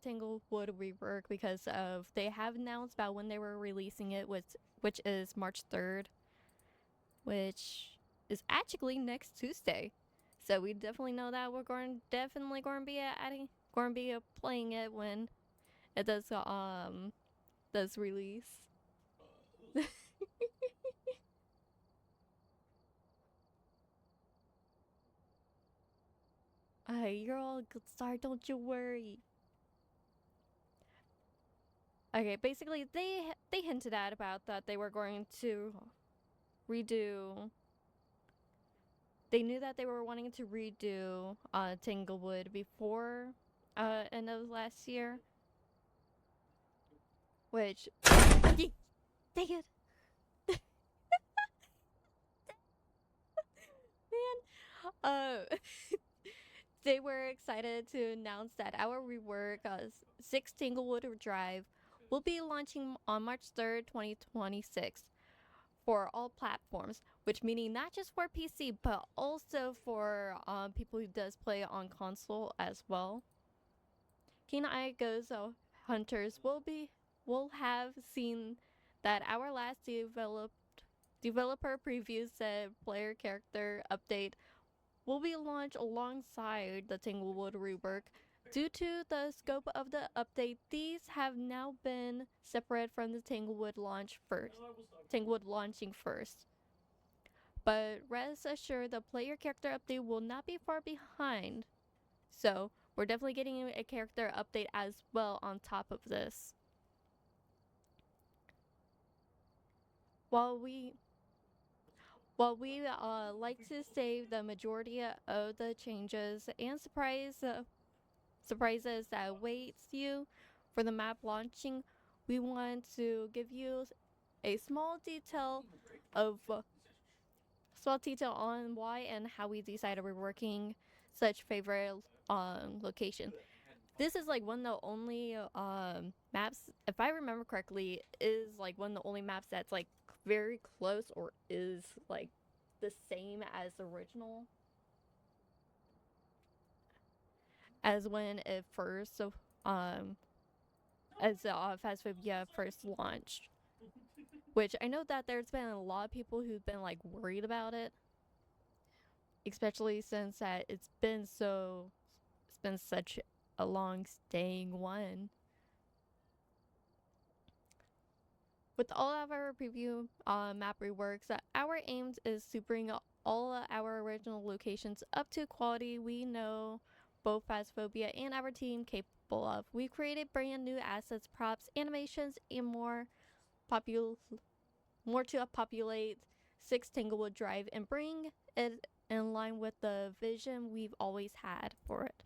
Tanglewood rework because of they have announced about when they were releasing it, which is March 3rd, which is actually next Tuesday. So we definitely know that we're definitely going to be playing it when it does release. You're all good start, don't you worry. Okay, basically they hinted at about that they were going to redo. They knew that they were wanting to redo Tanglewood before end of last year, which dang it, man. They were excited to announce that our rework 6 Tanglewood Drive will be launching on March 3rd, 2026 for all platforms, which meaning not just for PC but also for people who does play on console as well. Keen Eye Ghost Hunters will have seen that our last developer preview said player character update will be launched alongside the Tanglewood rework. Due to the scope of the update, these have now been separate from the Tanglewood launching first. But rest assured, the player character update will not be far behind. So we're definitely getting a character update as well on top of this. While we like to save the majority of the changes and surprises that awaits you for the map launching, we want to give you a small detail on why and how we decided we're working such favorite location. This is like one of the only maps, if I remember correctly, is like one of the only maps that's like very close or is like the same as the original as when it first as Phasmophobia first launched. Which I know that there's been a lot of people who've been like worried about it, especially since that it's been such a long staying one. With all of our preview map reworks, our aim is to bring all our original locations up to quality we know both Phasmophobia and our team capable of. We've created brand new assets, props, animations, and more to populate 6 Tanglewood Drive and bring it in line with the vision we've always had for it.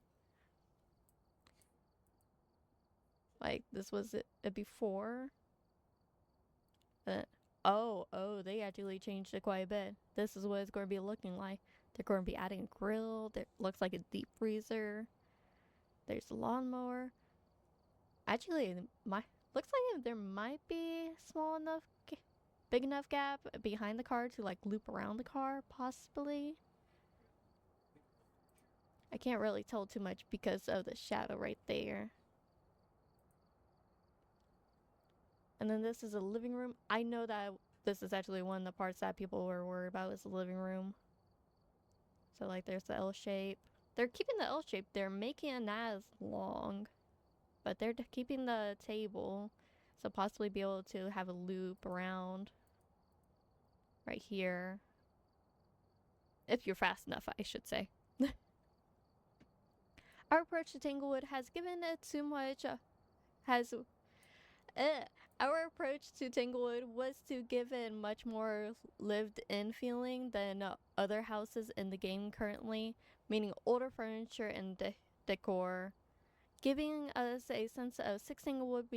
Like, this was it before. They actually changed it quite a bit. This is what it's going to be looking like. They're going to be adding a grill. There looks like a deep freezer. There's a lawnmower. Actually, looks like there might be big enough gap behind the car to like loop around the car, possibly. I can't really tell too much because of the shadow right there. And then this is a living room. I know that this is actually one of the parts that people were worried about is the living room. So like there's the L shape. They're keeping the L shape. They're making it not as long, but they're keeping the table. So possibly be able to have a loop around right here. If you're fast enough, I should say. Our approach to Tanglewood has given it too much, our approach to Tanglewood was to give it much more lived-in feeling than other houses in the game currently, meaning older furniture and decor, giving us a sense of 6 Tanglewood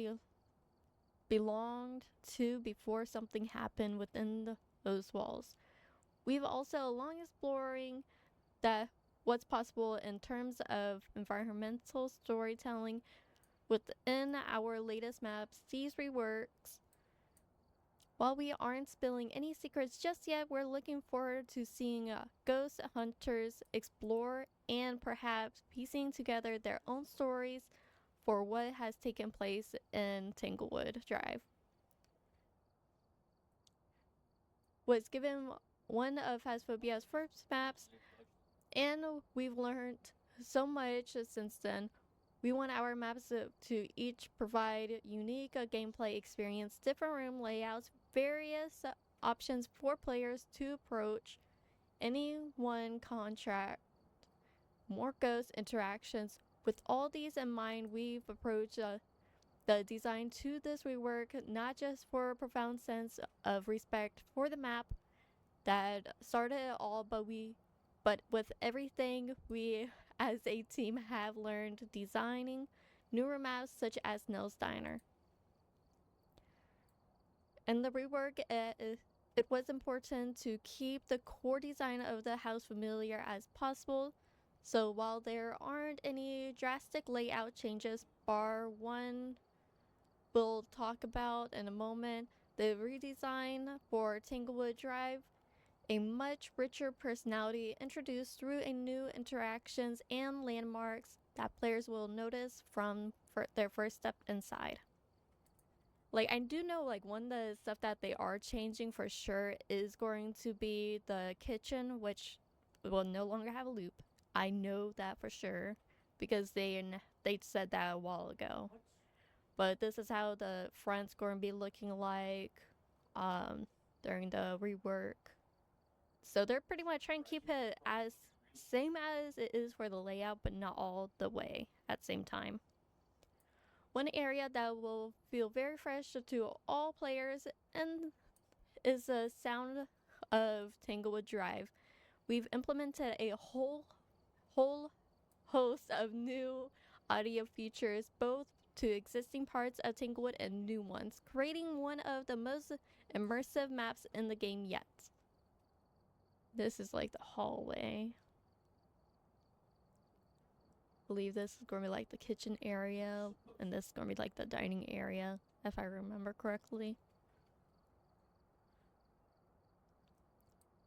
belonged to before something happened within those walls. We've also long exploring what's possible in terms of environmental storytelling within our latest maps. These reworks, while we aren't spilling any secrets just yet, we're looking forward to seeing ghost hunters explore and perhaps piecing together their own stories for what has taken place in Tanglewood Drive. Was given one of Phasmophobia's first maps, and we've learned so much since then. We want our maps to each provide unique gameplay experience, different room layouts, various options for players to approach any one contract, more ghost interactions. With all these in mind, we've approached the design to this rework not just for a profound sense of respect for the map that started it all, but with everything we as a team have learned designing newer maps such as Nell's Diner. In the rework, it was important to keep the core design of the house familiar as possible. So while there aren't any drastic layout changes, bar one we'll talk about in a moment, the redesign for Tanglewood Drive, a much richer personality introduced through a new interactions and landmarks that players will notice from their first step inside. Like, I do know, like, one of the stuff that they are changing for sure is going to be the kitchen, which will no longer have a loop. I know that for sure because they said that a while ago. But this is how the front's going to be looking like during the rework. So they're pretty much trying to keep it as same as it is for the layout, but not all the way at the same time. One area that will feel very fresh to all players and is the sound of Tanglewood Drive. We've implemented a whole host of new audio features, both to existing parts of Tanglewood and new ones, creating one of the most immersive maps in the game yet. This is like the hallway. I believe this is going to be like the kitchen area, and this is going to be like the dining area, if I remember correctly.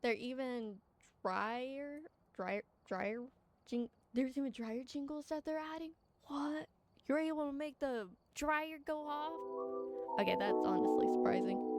There are even there's even dryer jingles that they're adding. What? You're able to make the dryer go off? Okay, that's honestly surprising.